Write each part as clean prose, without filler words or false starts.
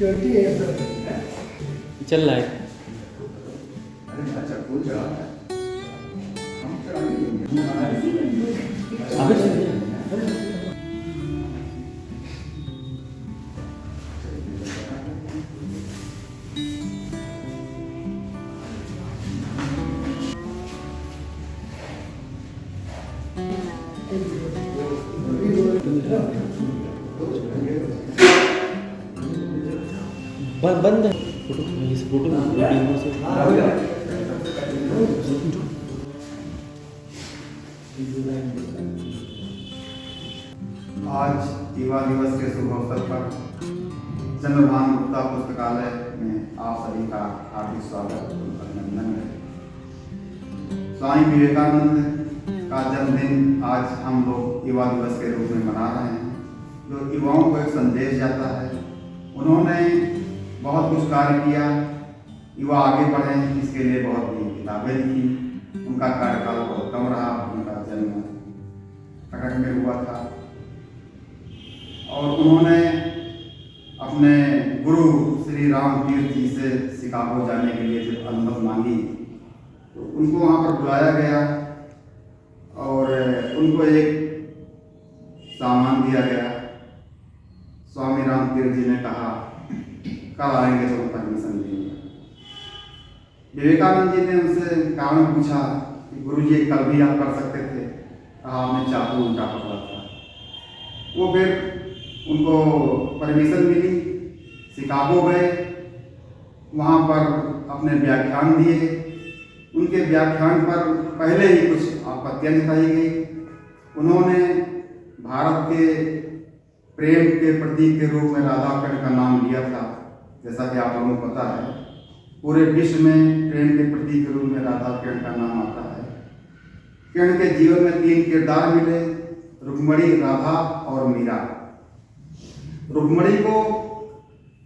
Security है sir, चल रहा है। अच्छा कूल जा हम बंद है फोटो, इस फोटो में वीडियो से आज युवा दिवस के शुभ अवसर पर चंद्रभान गुप्ता पुस्तकालय में आप सभी का हार्दिक स्वागत और अभिनंदन है। स्वामी विवेकानंद का जन्मदिन आज हम लोग युवा दिवस के रूप में मना रहे हैं, जो युवाओं को एक संदेश जाता है। उन्होंने बहुत कुछ कार्य किया, युवा आगे बढ़े, इसके लिए बहुत ही किताबें लिखी। उनका कार्यकाल बहुत कम रहा, उनका जन्म कटक में हुआ था और उन्होंने अपने गुरु श्री राम तीर्थ जी से शिकागो जाने के लिए जब अनुमति मांगी तो उनको वहाँ पर बुलाया गया और उनको एक सामान दिया गया। स्वामी राम तीर्थ जी ने कहा कब आएंगे तो परमिशन देंगे। विवेकानंद जी ने उनसे कारण पूछा कि गुरु जी कल भी आप कर सकते थे, कहा मैं चाकू उनका पकड़ा था। वो फिर उनको परमिशन मिली, शिकागो गए, वहाँ पर अपने व्याख्यान दिए। उनके व्याख्यान पर पहले ही कुछ आपत्तियाँ जताई गई। उन्होंने भारत के प्रेम के प्रतीक के रूप में राधा कृष्ण का नाम लिया था। जैसा कि आप लोगों को पता है, पूरे विश्व में प्रेम के प्रतीक के रूप में राधा कृष्ण का नाम आता है। कृष्ण के जीवन में 3 किरदार मिले, रुक्मणी, राधा और मीरा। रुक्मणी को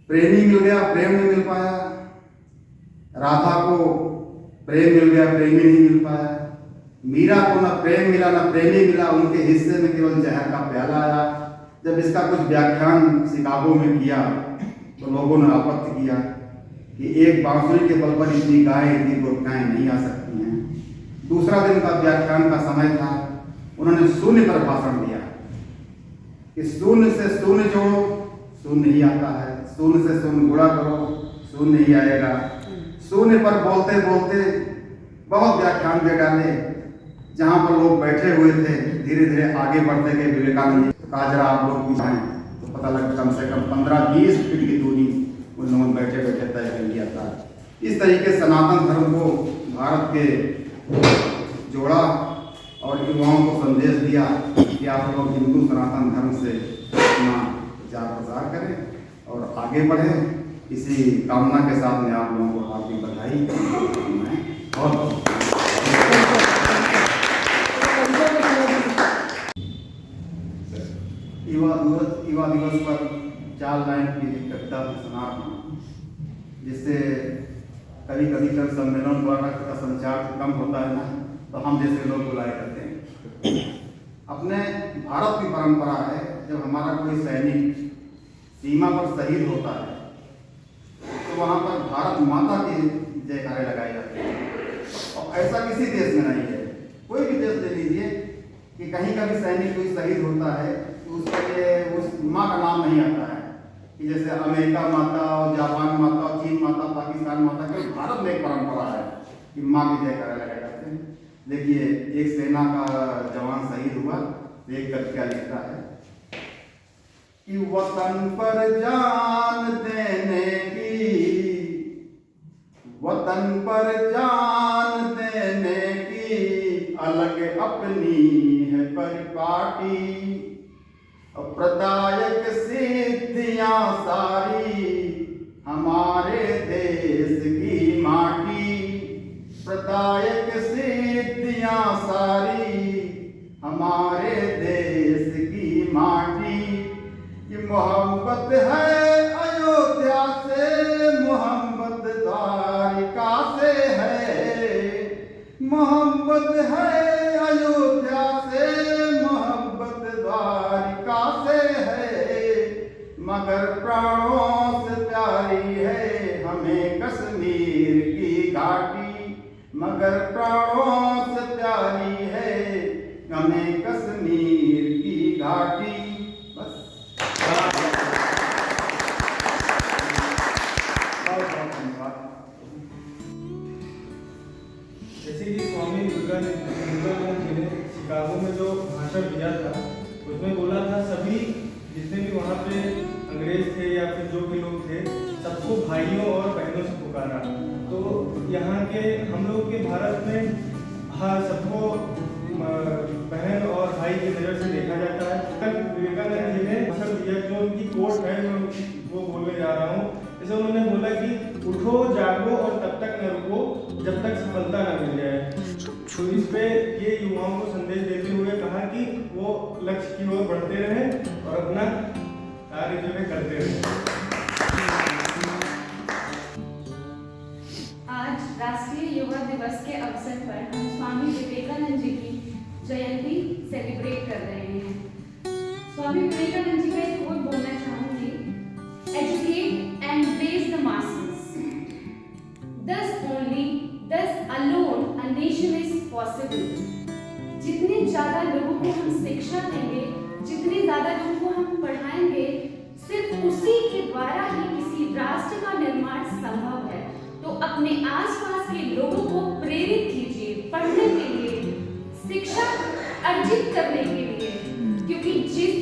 प्रेमी मिल गया, प्रेम नहीं मिल पाया। राधा को प्रेम मिल गया, प्रेमी नहीं मिल पाया। मीरा को ना प्रेम मिला ना प्रेमी मिला, उनके हिस्से में केवल जहर का प्याला आया। जब इसका कुछ व्याख्यान शिकागो में किया तो लोगों ने आपत्ति किया कि एक बांसुरी के बल पर इतनी गायें, इतनी गोपिकाएं नहीं आ सकती हैं। दूसरा दिन का व्याख्यान का समय था, उन्होंने शून्य पर भाषण दिया कि शून्य से शून्य जोड़ो, शून्य नहीं आता है। शून्य से शून्य गुणा करो, शून्य नहीं आएगा। शून्य पर बोलते बोलते बहुत व्याख्यान दे डाले। जहाँ पर लोग बैठे हुए थे धीरे धीरे आगे बढ़ते गए। विवेकानंद जी कहा जरा आप लोग भी जाएं, तो पता लगा कम से कम 15-20 फीट की दूरी उन लोगों ने बैठे बैठे तय कर लिया था। इस तरीके सनातन धर्म को भारत के जोड़ा और युवाओं को संदेश दिया कि आप लोग हिंदू सनातन धर्म से अपना प्रचार प्रसार करें और आगे बढ़ें। इसी कामना के साथ मैं आप लोगों को हार्दिक बधाई और युवा दिवस पर 4 लाइन की एक कविता सुना रहा हूँ, जिससे कभी कभी जब सम्मेलन द्वारा का संचार कम होता है ना, तो हम जैसे लोग बुलाए करते हैं। अपने भारत की परंपरा है, जब हमारा कोई सैनिक सीमा पर शहीद होता है तो वहाँ पर भारत माता के जयकारे लगाए जाते हैं। और ऐसा किसी देश में नहीं है। कोई भी देश ले लीजिए कि कहीं का भी सैनिक कोई शहीद होता है तो उसके लिए उस माँ का नाम नहीं आता है कि जैसे अमेरिका माता और जापान माता और चीन माता, पाकिस्तान माता। के भारत में एक परंपरा है कि माँ के जयकारे लगाए जाते हैं। देखिए, एक सेना का जवान शहीद हुआ, एक गद्य क्या लिखता है। कि वतन पर जान देने की, वतन पर जान देने की अलग अपनी है परिपाटी। प्रदायक सिद्धियां सारी हमारे देश की माटी। प्रदायक सिद्धियां सारी हमारे देश की माटी। कि मोहब्बत है अयोध्या से, मोहब्बत द्वारिका से है। मोहब्बत है अयोध्या से, मोहब्बत द्वारिका से है। मगर प्राणों से प्यारी है हमें कश्मीर की घाटी। मगर प्राणों से प्यारी है हमें कश्मीर की घाटी। बस बहुत बहुत धन्यवाद। जैसे कि स्वामी विवेकानंद जी ने शिकागो में जो भाषण दिया था उसमें बोला था सभी जितने भी वहाँ पे अंग्रेज थे या फिर जो भी लोग थे सबको भाइयों और बहनों से पुकारा। तो यहाँ के हम लोग के भारत में हाँ सबको बहन और भाई की नज़र से देखा जाता है। कल विवेकानंद जी ने भाषण दिया जो उनकी कोट है मैं वो बोलने जा रहा हूँ। जैसे उन्होंने बोला कि उठो जागो और तब तक न रुको जब तक सफलता न मिल जाए। तो इस पे ये युवाओं को संदेश देते हुए कहा कि वो लक्ष्य की ओर बढ़ते रहें और अपना कार्य जो है करते रहें। आज राष्ट्रीय युवा दिवस के अवसर पर हम स्वामी विवेकानंद जी की जयंती सेलिब्रेट कर रहे हैं। स्वामी विवेकानंद जी का एक कोट बोलना चाहूंगी, educate and raise the masses, thus alone a nation is possible। जितने ज्यादा लोगों को हम शिक्षा देंगे, जितने ज्यादा लोगों को हम पढ़ाएंगे, सिर्फ उसी के द्वारा ही किसी राष्ट्र का निर्माण संभव है। तो अपने आसपास के लोगों को प्रेरित कीजिए पढ़ने के लिए, शिक्षा अर्जित करने के लिए, क्योंकि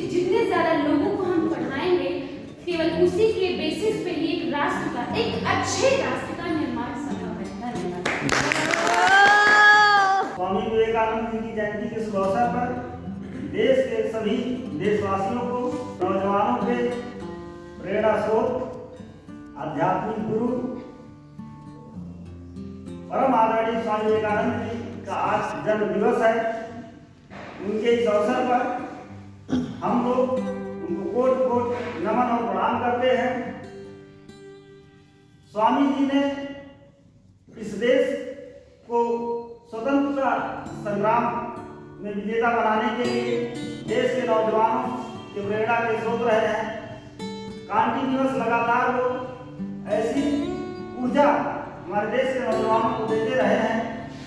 जितने ज्यादा लोगों को हम पढ़ाएंगे केवल उसी के बेसिस पे ही एक राष्ट्र का, एक अच्छे राष्ट्र का निर्माण संभव है। धन्यवाद। स्वामी विवेकानंद जी की जयंती के शुभ अवसर पर देश के सभी देशवासियों को, नौजवानों के प्रेरणा स्रोत, आध्यात्मिक गुरु परम आदरणीय स्वामी विवेकानंद जी का आज जन्म दिवस है। उनके इस अवसर पर हम लोग उनको कोट कोट नमन और प्रणाम करते हैं। स्वामी जी ने इस देश को स्वतंत्रता संग्राम में विजेता बनाने के लिए देश के नौजवानों के प्रेरणा के स्रोत रहे हैं। कंटिन्यूअस लगातार वो ऐसी ऊर्जा हमारे देश के नौजवानों को देते रहे हैं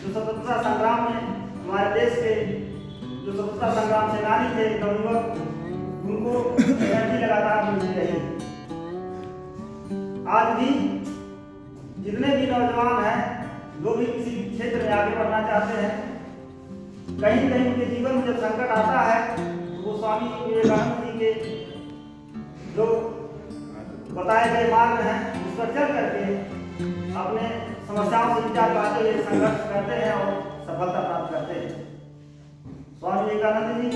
जो स्वतंत्रता संग्राम में हमारे देश के जो स्वतंत्रता संग्राम सेनानी थे नवयुवक, उनको एनर्जी लगातार मिलती रही। आज भी जितने भी नौजवान हैं जो भी किसी क्षेत्र में आगे बढ़ना चाहते हैं, कहीं कहीं उनके जीवन में जब संकट आता है तो वो स्वामी विवेकानंद जी के जो बताए गए मार्ग हैं उस पर चल करके अपने समस्याओं से निजात पाते हुए संघर्ष करते हैं और सफलता प्राप्त करते हैं। स्वामी विवेकानंद जी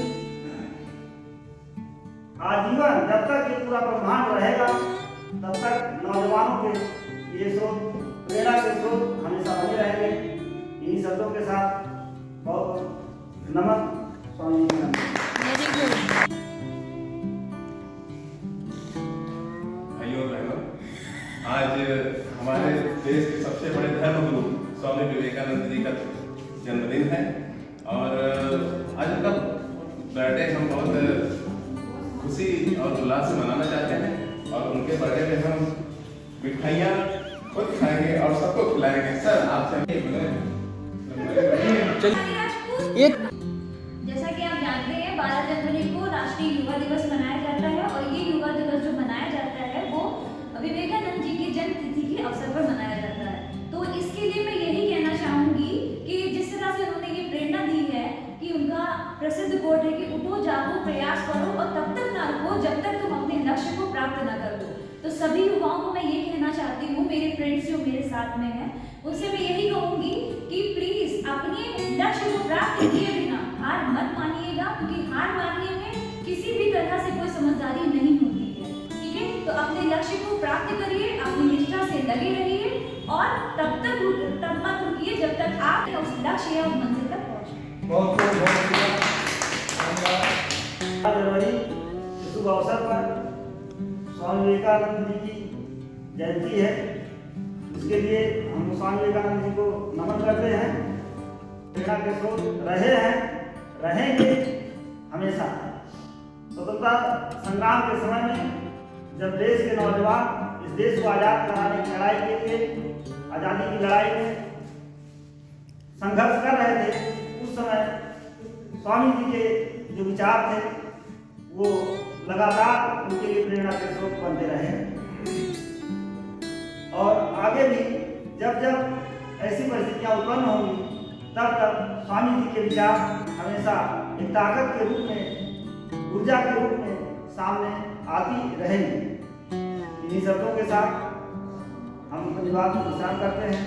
आजीवन जब तक ये पूरा ब्रह्मांड रहेगा तब तक नौजवानों के ये स्रोत, प्रेरणा के स्रोत हमेशा बने रहेंगे। इन्हीं शब्दों के साथ बहुत नमन स्वामी विवेकानंद। भाइयों और बहनों, आज हमारे देश के सबसे बड़े धर्मगुरु स्वामी विवेकानंद जी का जन्मदिन है और आज उनका बर्थडे हम बहुत खुशी और उल्लास से मनाना चाहते हैं और उनके बर्थडे में हम मिठाइयाँ खुद खाएंगे और सबको खिलाएंगे। सर आपसे जैसा कि आप जानते हैं 12 जनवरी को राष्ट्रीय युवा दिवस मनाया जाता है और ये युवा दिवस जो मनाया जाता है वो विवेकानंद जी की जन्म तिथि के अवसर पर मनाया जाता है। तो इसके लिए मैं यही कहना चाहूंगी कि जिस तरह से उन्होंने ये प्रेरणा दी है कि उनका प्रसिद्ध कोट है कि उठो जागो प्रयास करो और तब तक ना रुको जब तक तुम अपने फ्रेंड्स जो मेरे साथ में हैं उनसे मैं यही कहूँगी कि प्लीज अपने लक्ष्य को प्राप्त किए बिना हार मत मानिएगा, क्योंकि हार मानने में किसी भी तरह से कोई समझदारी नहीं होती है। ठीक है, तो अपने लक्ष्य को प्राप्त करिए, अपनी निष्ठा से लगे रहिए और तब मत रुकिए जब तक आप उस लक्ष्य या उस मंजिल तक पहुंचे। बहुत धन्यवाद। जनवरी के शुभ अवसर पर स्वामी विवेकानंद जी की जयंती है, इसके लिए हम स्वामी विवेकानंद जी को नमन करते हैं। प्रेरणा के स्रोत रहे हैं, रहेंगे हमेशा। स्वतंत्रता संग्राम के समय में जब देश के नौजवान इस देश को आज़ाद कराने की लड़ाई के लिए, आज़ादी की लड़ाई में संघर्ष कर रहे थे, उस समय स्वामी जी के जो विचार थे वो लगातार उनके लिए प्रेरणा के स्रोत बनते रहे। और आगे भी जब जब ऐसी परिस्थितियां उत्पन्न होंगी तब तक स्वामी जी के विचार हमेशा एक ताकत के रूप में, ऊर्जा के रूप में सामने आती रहेंगी। इन्हीं शब्दों के साथ हम अपनी बात को विश्राम करते हैं।